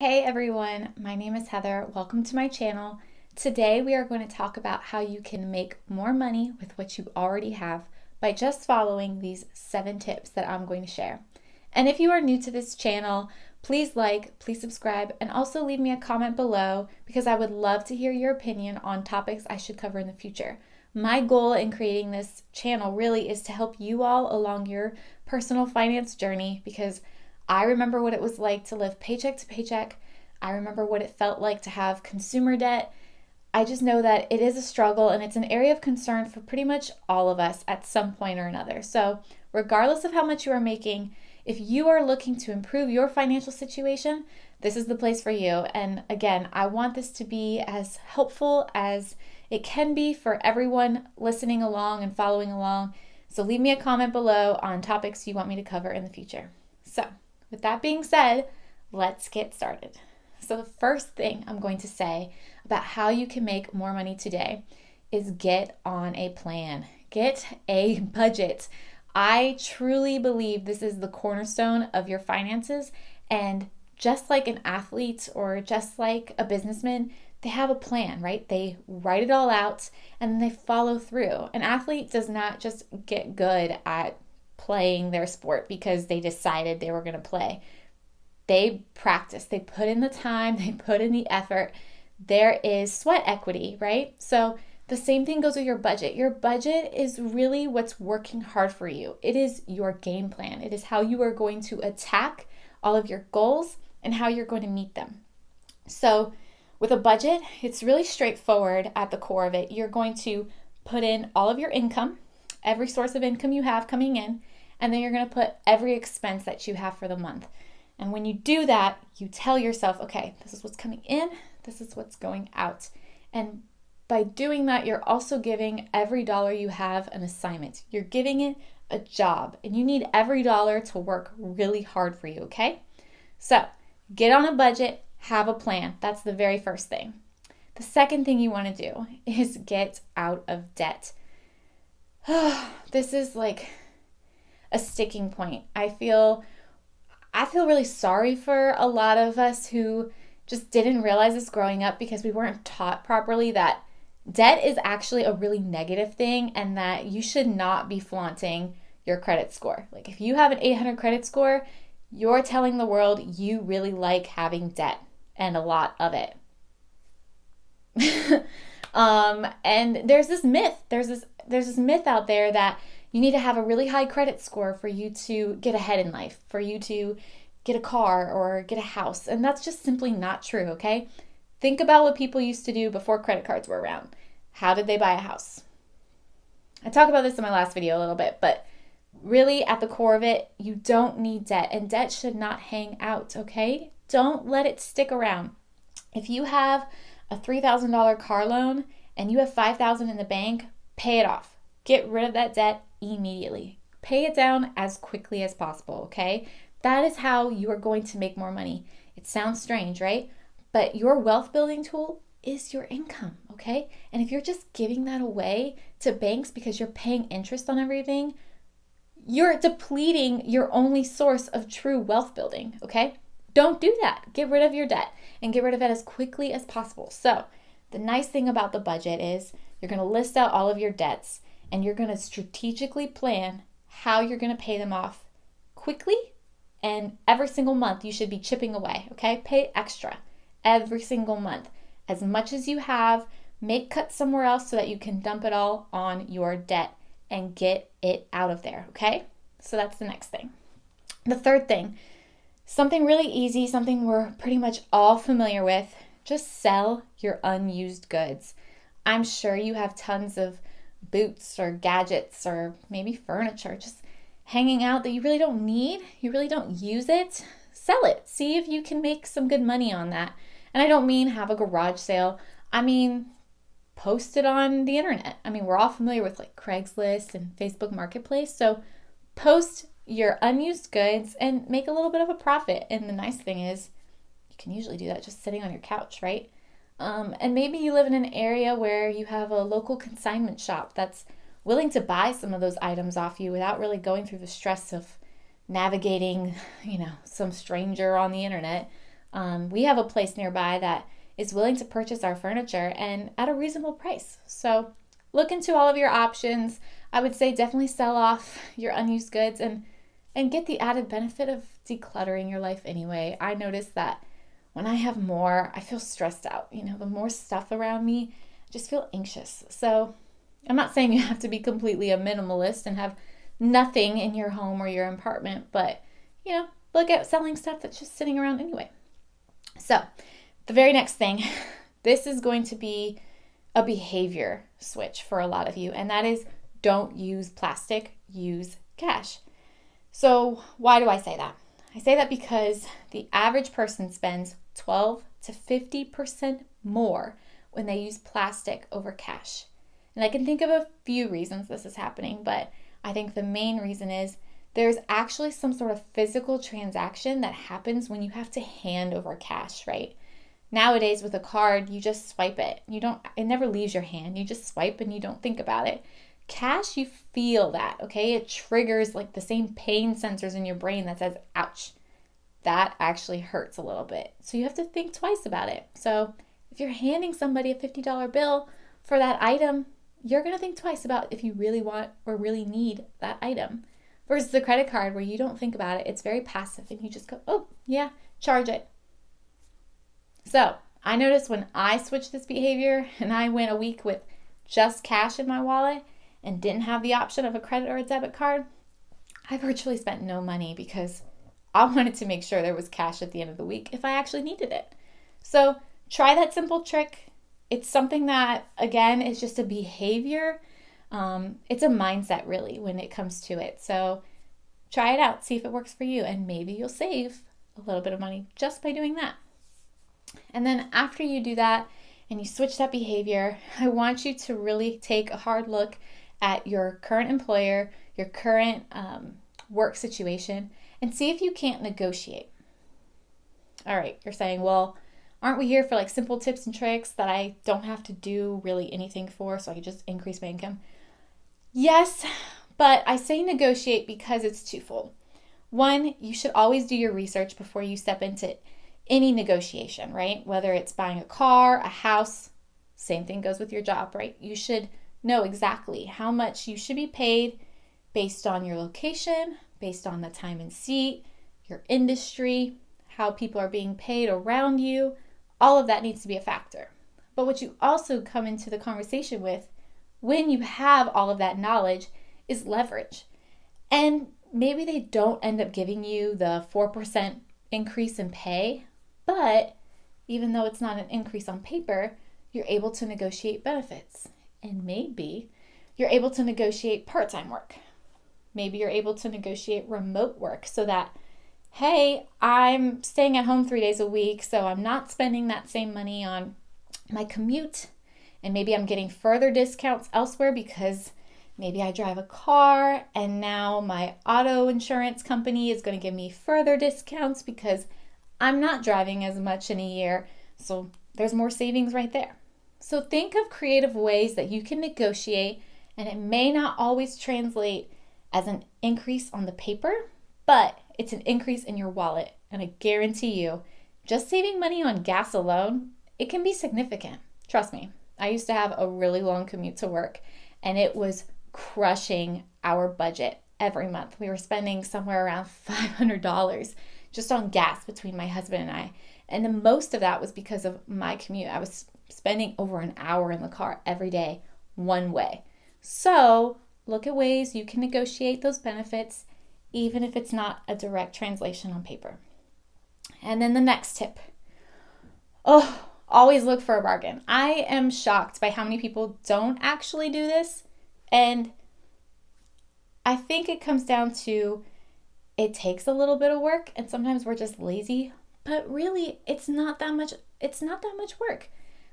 Hey everyone, my name is Heather. Welcome to my channel. Today we are going to talk about how you can make more money with what you already have by just following these 7 tips that I'm going to share. And if you are new to this channel, please please subscribe, and also leave me a comment below because I would love to hear your opinion on topics I should cover in the future. My goal in creating this channel really is to help you all along your personal finance journey because I remember what it was like to live paycheck to paycheck. I remember what it felt like to have consumer debt. I just know that it is a struggle and it's an area of concern for pretty much all of us at some point or another. So, regardless of how much you are making, if you are looking to improve your financial situation, this is the place for you. And again, I want this to be as helpful as it can be for everyone listening along and following along. So, leave me a comment below on topics you want me to cover in the future. So, with that being said, let's get started. So the first thing I'm going to say about how you can make more money today is get on a plan. Get a budget. I truly believe this is the cornerstone of your finances, and just like an athlete or just like a businessman, they have a plan, right? They write it all out and then they follow through. An athlete does not just get good at playing their sport because they decided they were going to play. They practice, they put in the time, they put in the effort. There is sweat equity, right? So the same thing goes with your budget. Your budget is really what's working hard for you. It is your game plan. It is how you are going to attack all of your goals and how you're going to meet them. So with a budget, it's really straightforward at the core of it. You're going to put in all of your income, every source of income you have coming in, and then you're going to put every expense that you have for the month. And when you do that, you tell yourself, okay, this is what's coming in, this is what's going out. And by doing that, you're also giving every dollar you have an assignment. You're giving it a job, and you need every dollar to work really hard for you, okay? So get on a budget, have a plan. That's the very first thing. The second thing you want to do is get out of debt. This is like a sticking point. I feel really sorry for a lot of us who just didn't realize this growing up because we weren't taught properly that debt is actually a really negative thing and that you should not be flaunting your credit score. Like if you have an 800 credit score, you're telling the world you really like having debt and a lot of it. And there's this myth. There's this myth out there that you need to have a really high credit score for you to get ahead in life, for you to get a car or get a house. And that's just simply not true, okay? Think about what people used to do before credit cards were around. How did they buy a house? I talk about this in my last video a little bit, but really at the core of it, you don't need debt, and debt should not hang out, okay? Don't let it stick around. If you have a $3,000 car loan and you have $5,000 in the bank, pay it off. Get rid of that debt immediately. Pay it down as quickly as possible, okay? That is how you are going to make more money. It sounds strange, right? But your wealth building tool is your income, okay? And if you're just giving that away to banks because you're paying interest on everything, you're depleting your only source of true wealth building, okay? Don't do that. Get rid of your debt and get rid of it as quickly as possible. So the nice thing about the budget is you're going to list out all of your debts and you're going to strategically plan how you're going to pay them off quickly, and every single month you should be chipping away, okay? Pay extra every single month. As much as you have, make cuts somewhere else so that you can dump it all on your debt and get it out of there, okay? So that's the next thing. The third thing, something really easy, something we're pretty much all familiar with, just sell your unused goods. I'm sure you have tons of boots or gadgets or maybe furniture just hanging out that you really don't need, you really don't use it. Sell it. See if you can make some good money on that. And I don't mean have a garage sale. I mean post it on the internet. I mean, we're all familiar with like Craigslist and Facebook Marketplace. So post your unused goods and make a little bit of a profit. And the nice thing is you can usually do that just sitting on your couch, right? And maybe you live in an area where you have a local consignment shop that's willing to buy some of those items off you without really going through the stress of navigating, some stranger on the internet. We have a place nearby that is willing to purchase our furniture and at a reasonable price. So look into all of your options. I would say definitely sell off your unused goods and get the added benefit of decluttering your life anyway. I notice that when I have more, I feel stressed out. The more stuff around me, I just feel anxious. So I'm not saying you have to be completely a minimalist and have nothing in your home or your apartment, but look at selling stuff that's just sitting around anyway. So the very next thing, this is going to be a behavior switch for a lot of you, and that is don't use plastic, use cash. So why do I say that? I say that because the average person spends 12 to 50% more when they use plastic over cash. And I can think of a few reasons this is happening, but I think the main reason is there's actually some sort of physical transaction that happens when you have to hand over cash, right? Nowadays with a card, you just swipe it. It never leaves your hand. You just swipe and you don't think about it. Cash, you feel that, okay? It triggers like the same pain sensors in your brain that says, ouch. That actually hurts a little bit. So you have to think twice about it. So if you're handing somebody a $50 bill for that item, you're going to think twice about if you really want or really need that item. Versus the credit card where you don't think about it. It's very passive and you just go, oh, yeah, charge it. So I noticed when I switched this behavior and I went a week with just cash in my wallet and didn't have the option of a credit or a debit card, I virtually spent no money because I wanted to make sure there was cash at the end of the week if I actually needed it. So try that simple trick. It's something that, again, is just a behavior. It's a mindset really when it comes to it. So try it out, see if it works for you, and maybe you'll save a little bit of money just by doing that. And then after you do that and you switch that behavior, I want you to really take a hard look at your current employer, your current work situation, and see if you can't negotiate. All right, you're saying, well, aren't we here for like simple tips and tricks that I don't have to do really anything for so I can just increase my income? Yes, but I say negotiate because it's twofold. One, you should always do your research before you step into any negotiation, right? Whether it's buying a car, a house, same thing goes with your job, right? You should know exactly how much you should be paid based on your location, based on the time and seat, your industry, how people are being paid around you. All of that needs to be a factor. But what you also come into the conversation with when you have all of that knowledge is leverage. And maybe they don't end up giving you the 4% increase in pay, but even though it's not an increase on paper, you're able to negotiate benefits. And maybe you're able to negotiate part-time work. Maybe you're able to negotiate remote work so that, hey, I'm staying at home 3 days a week, so I'm not spending that same money on my commute. And maybe I'm getting further discounts elsewhere because maybe I drive a car and now my auto insurance company is going to give me further discounts because I'm not driving as much in a year. So there's more savings right there. So think of creative ways that you can negotiate, and it may not always translate as an increase on the paper, but it's an increase in your wallet. And I guarantee you, just saving money on gas alone, it can be significant. Trust me. I used to have a really long commute to work, and it was crushing our budget every month. We were spending somewhere around $500 just on gas between my husband and I. And the most of that was because of my commute. I was spending over an hour in the car every day, one way. So look at ways you can negotiate those benefits, even if it's not a direct translation on paper. And then the next tip. Always look for a bargain. I am shocked by how many people don't actually do this. And I think it comes down to it takes a little bit of work and sometimes we're just lazy, but really it's not that much work.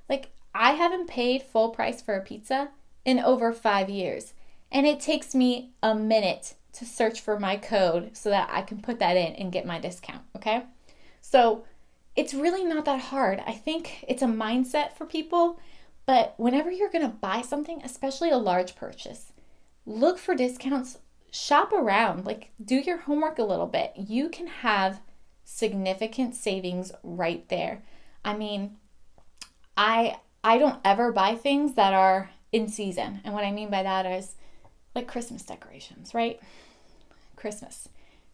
Like, I haven't paid full price for a pizza in over 5 years, and it takes me a minute to search for my code so that I can put that in and get my discount, okay? So it's really not that hard. I think it's a mindset for people, but whenever you're going to buy something, especially a large purchase, look for discounts, shop around, like do your homework a little bit. You can have significant savings right there. I mean, I don't ever buy things that are in season. And what I mean by that is like Christmas decorations, right? Christmas.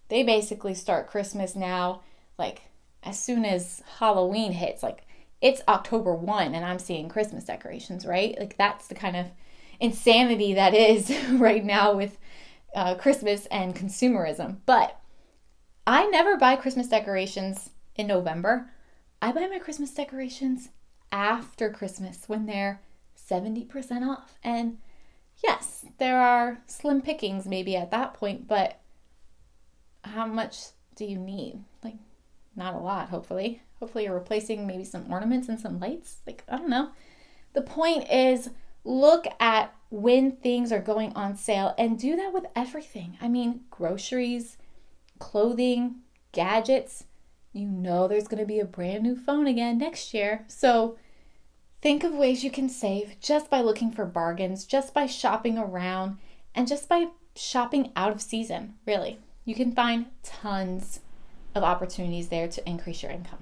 They basically start Christmas now, like as soon as Halloween hits. Like it's October 1 and I'm seeing Christmas decorations, right? Like that's the kind of insanity that is right now with Christmas and consumerism. But I never buy Christmas decorations in November. I buy my Christmas decorations after Christmas when they're 70% off. And yes, there are slim pickings maybe at that point, but how much do you need? Like, not a lot, hopefully. Hopefully you're replacing maybe some ornaments and some lights. Like, I don't know. The point is, look at when things are going on sale and do that with everything. I mean, groceries, clothing, gadgets. You know there's going to be a brand new phone again next year. So think of ways you can save just by looking for bargains, just by shopping around, and just by shopping out of season, really. You can find tons of opportunities there to increase your income.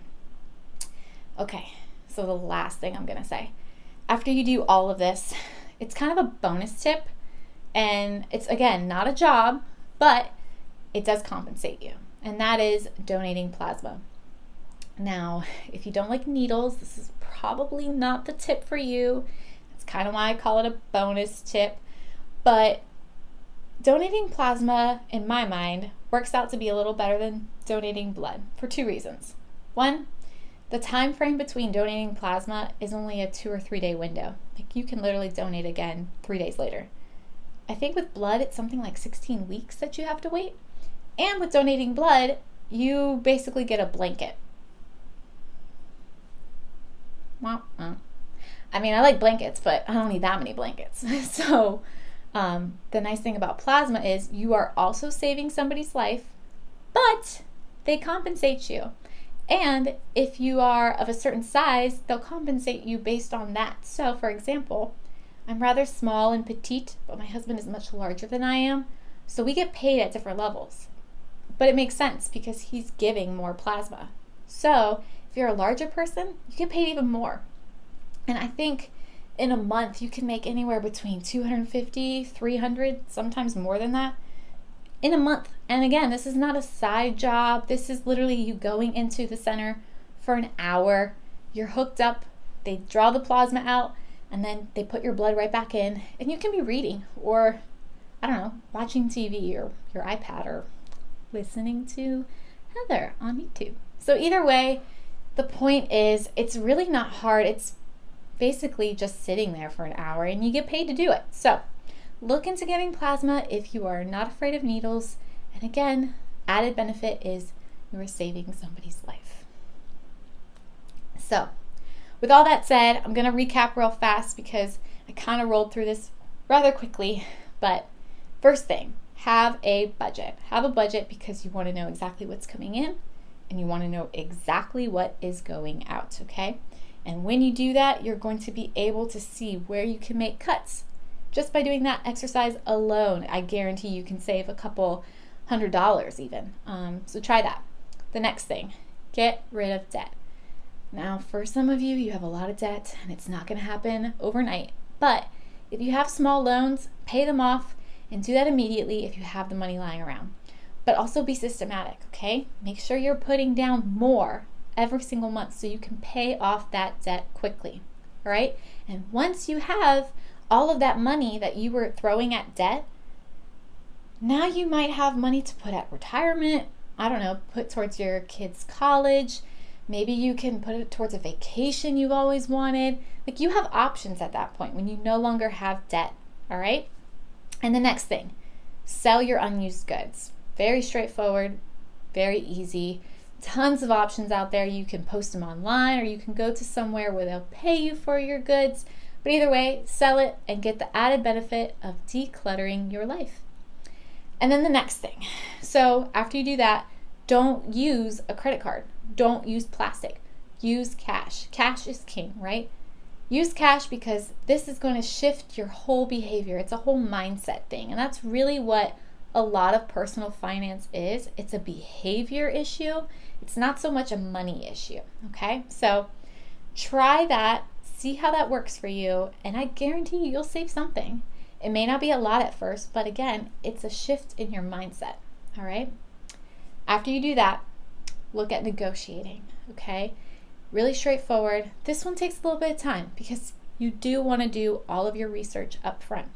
Okay, so the last thing I'm going to say. After you do all of this, it's kind of a bonus tip, and it's, again, not a job, but it does compensate you, and that is donating plasma. Now, if you don't like needles, this is probably not the tip for you. That's kind of why I call it a bonus tip, but donating plasma, in my mind, works out to be a little better than donating blood for two reasons. One, the time frame between donating plasma is only a 2 or 3 day window. Like you can literally donate again 3 days later. I think with blood, it's something like 16 weeks that you have to wait. And with donating blood, you basically get a blanket. Well, I mean, I like blankets, but I don't need that many blankets. So the nice thing about plasma is you are also saving somebody's life, but they compensate you. And if you are of a certain size, they'll compensate you based on that. So for example, I'm rather small and petite, but my husband is much larger than I am. So we get paid at different levels. But it makes sense because he's giving more plasma. So if you're a larger person, you get paid even more. And I think in a month, you can make anywhere between $250, $300, sometimes more than that in a month. And again, this is not a side job. This is literally you going into the center for an hour. You're hooked up. They draw the plasma out and then they put your blood right back in. And you can be reading or, I don't know, watching TV or your iPad or listening to Heather on YouTube. So either way, the point is it's really not hard. It's basically just sitting there for an hour and you get paid to do it. So look into giving plasma if you are not afraid of needles. And again, added benefit is you are saving somebody's life. So with all that said, I'm going to recap real fast because I kind of rolled through this rather quickly. But first thing, have a budget. Have a budget because you want to know exactly what's coming in and you want to know exactly what is going out, okay? And when you do that, you're going to be able to see where you can make cuts. Just by doing that exercise alone, I guarantee you can save a couple $100 even. So try that. The next thing, get rid of debt. Now, for some of you, you have a lot of debt and it's not going to happen overnight. But if you have small loans, pay them off and do that immediately if you have the money lying around. But also be systematic, okay? Make sure you're putting down more every single month so you can pay off that debt quickly, all right? And once you have all of that money that you were throwing at debt, now you might have money to put at retirement, I don't know, put towards your kids' college. Maybe you can put it towards a vacation you've always wanted. Like you have options at that point when you no longer have debt, all right? And the next thing, sell your unused goods. Very straightforward, very easy. Tons of options out there. You can post them online or you can go to somewhere where they'll pay you for your goods. But either way, sell it and get the added benefit of decluttering your life. And then the next thing. So after you do that, don't use a credit card. Don't use plastic. Use cash. Cash is king, right? Use cash because this is going to shift your whole behavior. It's a whole mindset thing. And that's really what a lot of personal finance is. It's a behavior issue. It's not so much a money issue, okay? So try that, see how that works for you, and I guarantee you'll save something. It may not be a lot at first, but again, it's a shift in your mindset, all right? After you do that, look at negotiating, okay? Really straightforward. This one takes a little bit of time because you do want to do all of your research up front.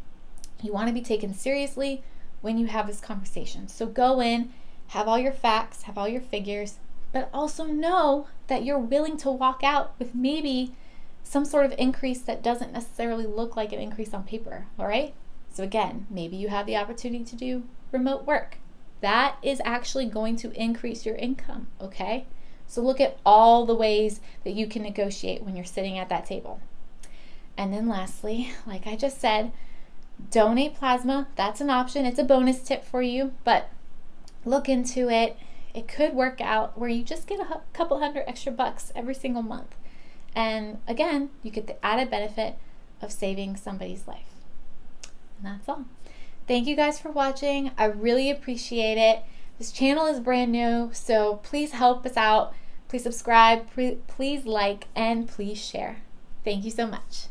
You want to be taken seriously when you have this conversation. So go in, have all your facts, have all your figures, but also know that you're willing to walk out with maybe some sort of increase that doesn't necessarily look like an increase on paper, all right? So again, maybe you have the opportunity to do remote work. That is actually going to increase your income, okay? So look at all the ways that you can negotiate when you're sitting at that table. And then lastly, like I just said, donate plasma. That's an option. It's a bonus tip for you, but look into it. It could work out where you just get a couple $100 extra every single month. And again, you get the added benefit of saving somebody's life. And that's all. Thank you guys for watching. I really appreciate it. This channel is brand new, so please help us out. Please subscribe, please like, and please share. Thank you so much.